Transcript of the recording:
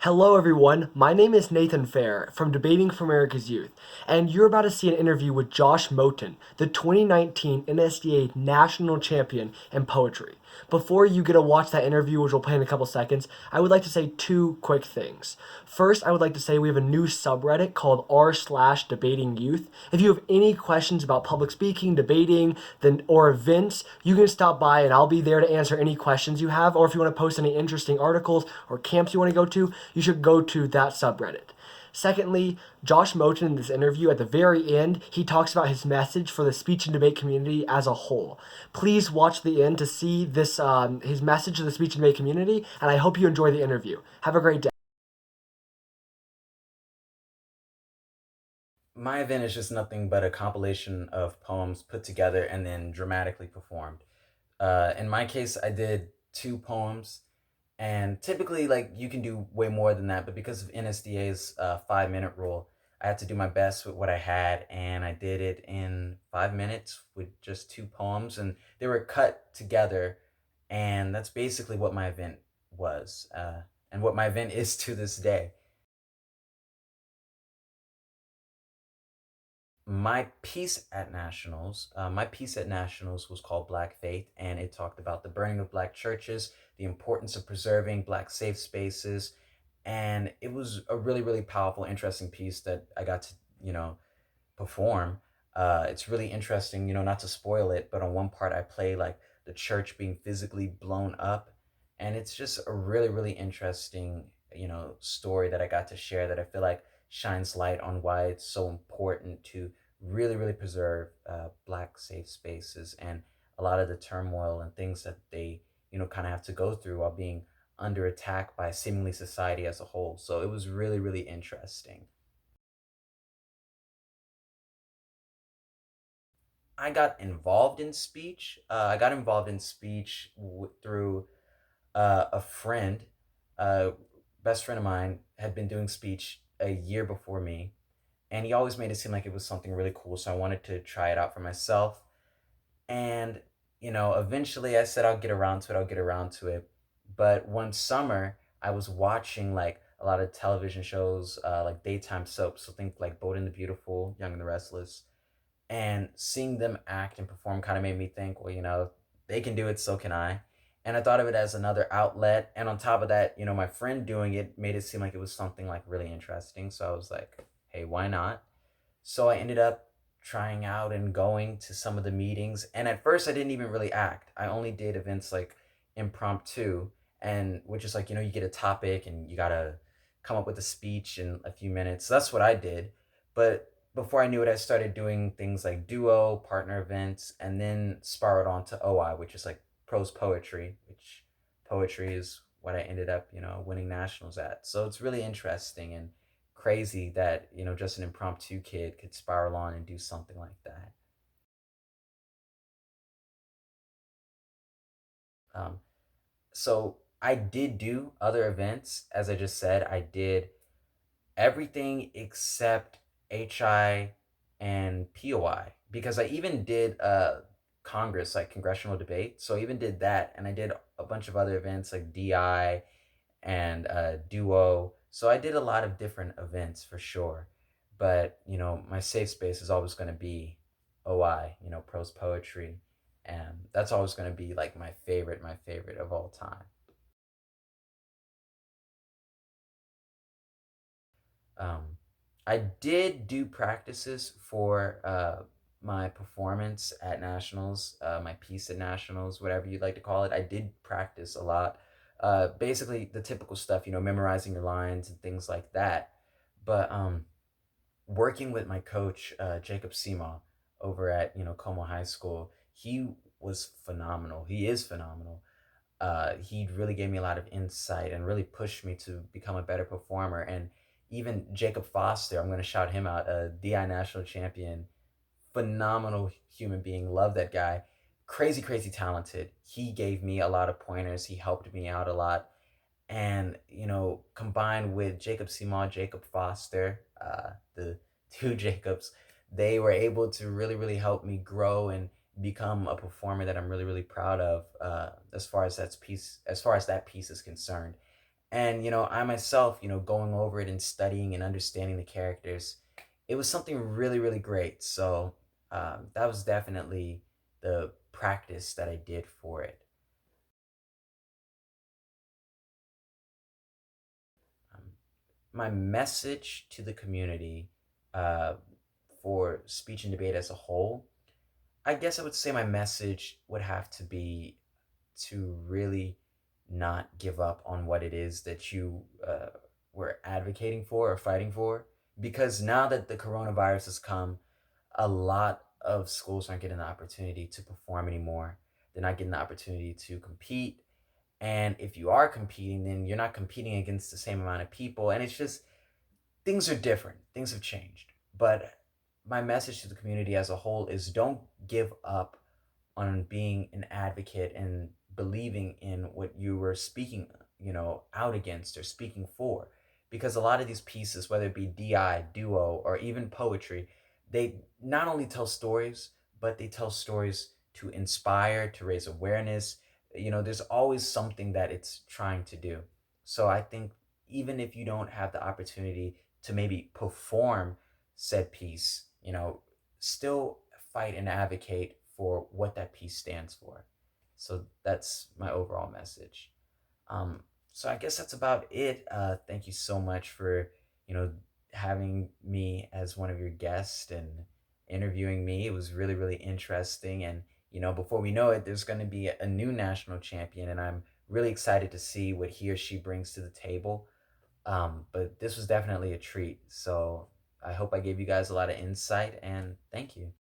Hello, everyone. My name is Nathan Fair from Debating for America's Youth, and you're about to see an interview with Josh Moton, the 2019 NSDA National Champion in Poetry. Before you get to watch that interview, which will play in a couple seconds, I would like to say two quick things. First, I would like to say we have a new subreddit called r/debating youth. If you have any questions about public speaking, debating, or events, you can stop by and I'll be there to answer any questions you have. Or if you want to post any interesting articles or camps you want to go to, you should go to that subreddit. Secondly, Josh Moton in this interview at the very end, he talks about his message for the speech and debate community as a whole. Please watch the end to see this his message to the speech and debate community, and I hope you enjoy the interview. Have a great day. My event is just nothing but a compilation of poems put together and then dramatically performed. In my case, I did two poems, and typically, like you can do way more than that, but because of NSDA's 5 minute rule, I had to do my best with what I had, and I did it in 5 minutes with just two poems, and they were cut together, and that's basically what my event was, and what my event is to this day. My piece at nationals was called Black Faith, and it talked about the burning of black churches, the importance of preserving black safe spaces, and it was a really powerful, interesting piece that I got to perform. It's really interesting, not to spoil it, but on one part I play like the church being physically blown up, and it's just a really interesting, story that I got to share that I feel like shines light on why it's so important to really preserve black safe spaces and a lot of the turmoil and things that they, kind of have to go through while being under attack by seemingly society as a whole. So it was really interesting. I got involved in speech. I got involved in speech through a friend. Uh, Best friend of mine had been doing speech a year before me, and he always made it seem like it was something really cool. So I wanted to try it out for myself. And eventually I said I'll get around to it. I'll get around to it. But one summer I was watching like a lot of television shows, like daytime soaps. So think like Bold and the Beautiful, Young and the Restless, and seeing them act and perform kind of made me think, well, they can do it, so can I. And I thought of it as another outlet. And on top of that, my friend doing it made it seem like it was something like really interesting. So I was like, hey, why not? So I ended up trying out and going to some of the meetings. And at first, I didn't even really act. I only did events like impromptu, and which is like, you get a topic and you got to come up with a speech in a few minutes. So that's what I did. But before I knew it, I started doing things like duo, partner events, and then spiraled on to OI, which is like prose poetry, which poetry is what I ended up, winning nationals at. So it's really interesting and crazy that, just an impromptu kid could spiral on and do something like that. Um, so I did do other events. As I just said, I did everything except HI and POI because I even did Congress, like congressional debate. So I even did that, and I did a bunch of other events like DI and Duo. So I did a lot of different events for sure. But my safe space is always going to be OI, prose poetry, and that's always going to be like my favorite of all time. Um, I did do practices for my performance at nationals, my piece at nationals, whatever you'd like to call it. I did practice a lot. Basically, the typical stuff, memorizing your lines and things like that. But working with my coach, Jacob Sema, over at Como High School, he was phenomenal. He is phenomenal. He really gave me a lot of insight and really pushed me to become a better performer. And even Jacob Foster, I'm going to shout him out, a DI national champion, phenomenal human being. Love that guy. Crazy talented. He gave me a lot of pointers. He helped me out a lot. And, combined with Jacob Simon, Jacob Foster, the two Jacobs, they were able to really help me grow and become a performer that I'm really proud of, as far as that piece is concerned. And I myself, going over it and studying and understanding the characters, it was something really, really great. So that was definitely the practice that I did for it. Um, my message to the community uh, for speech and debate as a whole, I guess I would say my message would have to be to really not give up on what it is that you were advocating for or fighting for. Because now that the coronavirus has come, a lot of schools aren't getting the opportunity to perform anymore. They're not getting the opportunity to compete. And if you are competing, then you're not competing against the same amount of people. And it's just, things are different. Things have changed. But my message to the community as a whole is don't give up on being an advocate and believing in what you were speaking, out against or speaking for. Because a lot of these pieces, whether it be DI, duo, or even poetry, they not only tell stories, but they tell stories to inspire, to raise awareness. There's always something that it's trying to do. So I think even if you don't have the opportunity to maybe perform said piece, still fight and advocate for what that piece stands for. So that's my overall message. Um, so I guess that's about it. Thank you so much for you know having me as one of your guests and interviewing me. It was really, really interesting. And before we know it, there's going to be a new national champion, and I'm really excited to see what he or she brings to the table. But this was definitely a treat. So I hope I gave you guys a lot of insight, and thank you.